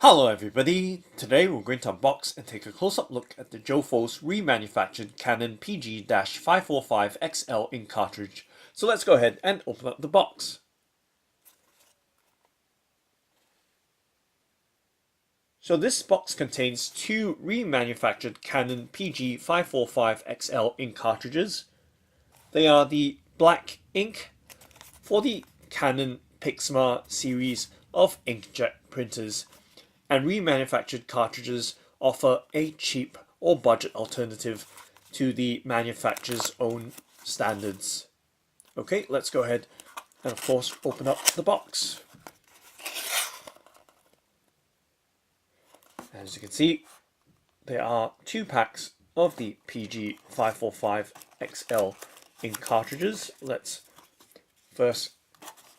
Hello everybody, today we're going to unbox and take a close-up look at the Jofoce Remanufactured Canon PG-545XL ink cartridge. So let's go ahead and open up the box. So this box contains two remanufactured Canon PG-545XL ink cartridges. They are the black ink for the Canon Pixma series of inkjet printers, and remanufactured cartridges offer a cheap or budget alternative to the manufacturer's own standards. Okay, let's go ahead and of course open up the box. As you can see, there are two packs of the PG-545XL ink cartridges. Let's first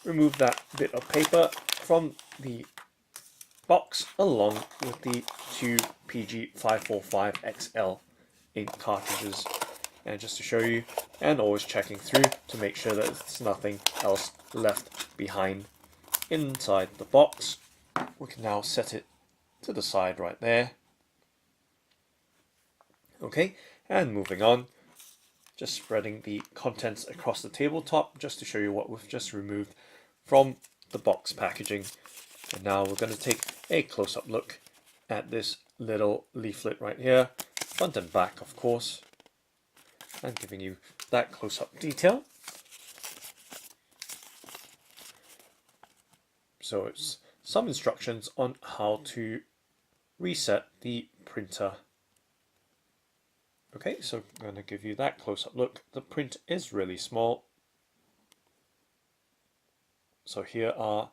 remove that bit of paper from the box along with the two PG-545XL ink cartridges, and just to show you, and always checking through to make sure that there's nothing else left behind inside the box. We can now set it to the side right there. Okay, and moving on, just spreading the contents across the tabletop just to show you what we've just removed from the box packaging. And now we're going to take a close-up look at this little leaflet right here, front and back of course, and giving you that close-up detail. So it's some instructions on how to reset the printer. Okay, so I'm going to give you that close-up look. The print is really small. So here are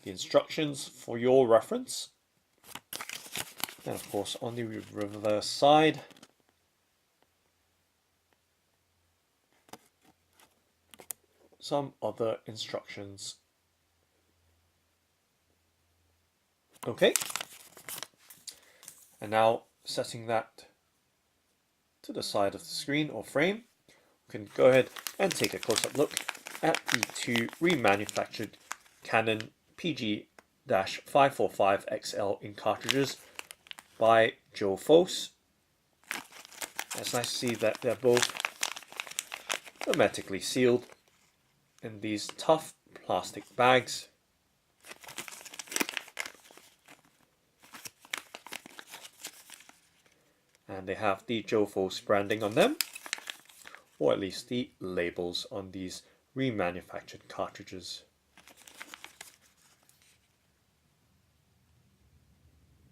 the instructions for your reference, and of course on the reverse side some other instructions. Okay, and now setting that to the side of the screen or frame, we can go ahead and take a close-up look at the two remanufactured Canon PG-545XL ink cartridges by Jofoce. It's nice to see that they're both hermetically sealed in these tough plastic bags. And they have the Jofoce branding on them, or at least the labels on these remanufactured cartridges.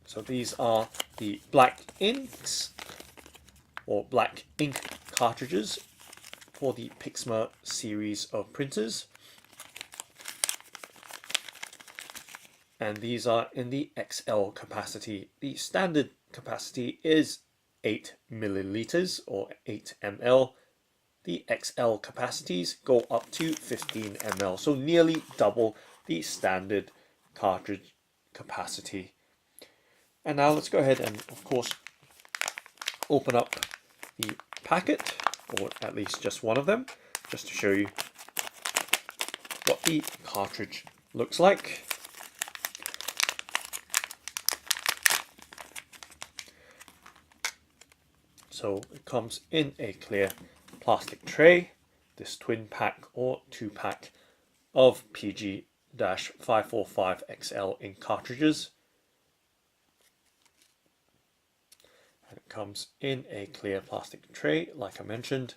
So these are the black inks, or black ink cartridges for the Pixma series of printers. And these are in the XL capacity. The standard capacity is 8 milliliters or 8 ml. The XL capacities go up to 15 ml, so nearly double the standard cartridge capacity. And now let's go ahead and of course open up the packet, or at least just one of them, just to show you what the cartridge looks like. So it comes in a clear plastic tray, this twin pack or two pack of PG-545XL ink cartridges. And it comes in a clear plastic tray, like I mentioned,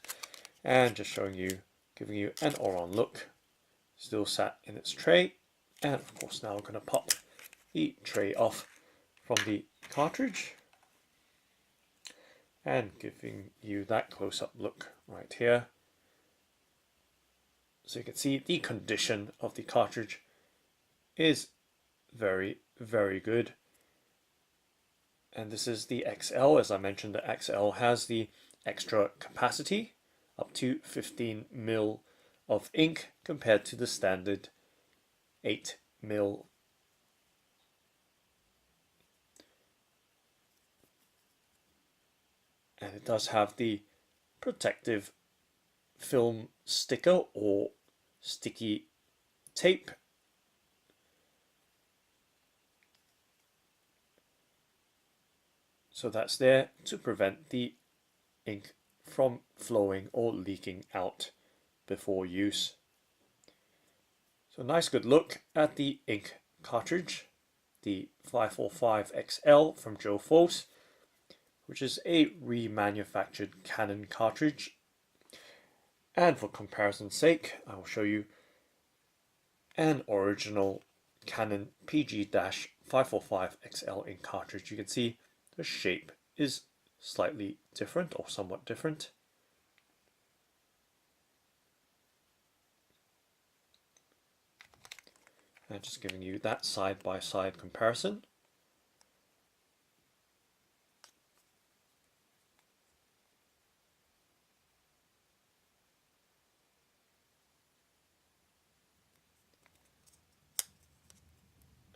and just showing you, giving you an all-round look. Still sat in its tray, and of course now we're going to pop the tray off from the cartridge, and giving you that close-up look right here. So you can see the condition of the cartridge is very, very good. And this is the XL. As I mentioned, the XL has the extra capacity, up to 15 ml of ink compared to the standard 8 ml. And it does have the protective film sticker or sticky tape So that's there to prevent the ink from flowing or leaking out before use. So nice good look at the ink cartridge, the 545XL from Jofoce, which is a remanufactured Canon cartridge. And for comparison's sake, I will show you an original Canon PG-545XL ink cartridge. You can see the shape is slightly different or somewhat different. And just giving you that side-by-side comparison.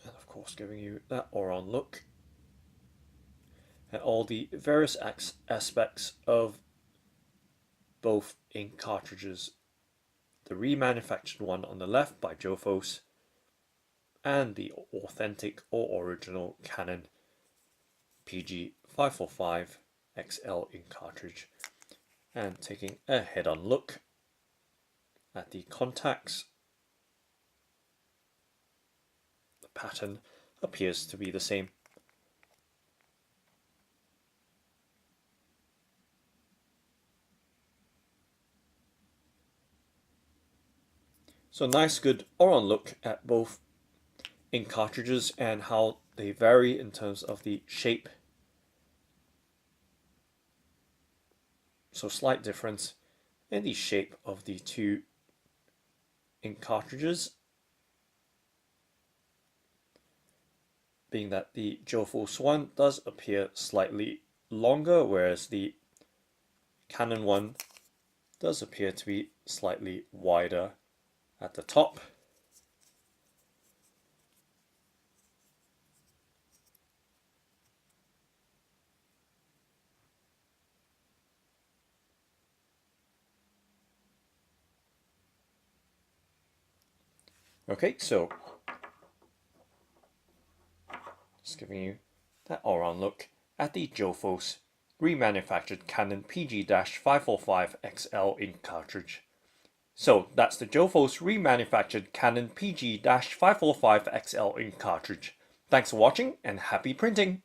And of course giving you that all-round look at all the various aspects of both ink cartridges. The remanufactured one on the left by Jofoce, and the authentic or original Canon PG-545XL ink cartridge, and taking a head-on look at the contacts. The pattern appears to be the same. So nice good all-on look at both ink cartridges and how they vary in terms of the shape. So slight difference in the shape of the two ink cartridges, being that the Jofoce one does appear slightly longer, whereas the Canon one does appear to be slightly wider at the top. Okay, so just giving you that all-round look at the Jofoce remanufactured Canon PG-545XL ink cartridge. So that's the Jofoce remanufactured Canon PG-545XL ink cartridge. Thanks for watching and happy printing!